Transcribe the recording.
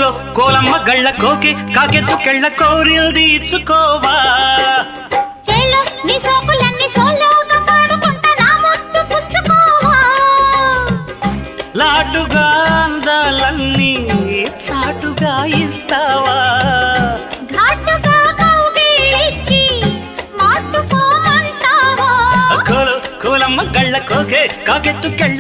కోలో కోలమ్మ గళ్ళ కోకి కాకెత్తు కెళ్ళ కోరిల్ది ఇచ్చుకోవా చేలో నీ సోకులన్నీ సోలోగా పాడుకుంటా నా ముద్దు పుచ్చుకోవా లాటుగా అందాలన్నీ చాటుగా ఇస్తావా ఘాటుగా కౌగిలించి మాటుకోమంటావా కోలో కోలమ్మ గళ్ళ కోకే కాకెత్తు కెళ్ళ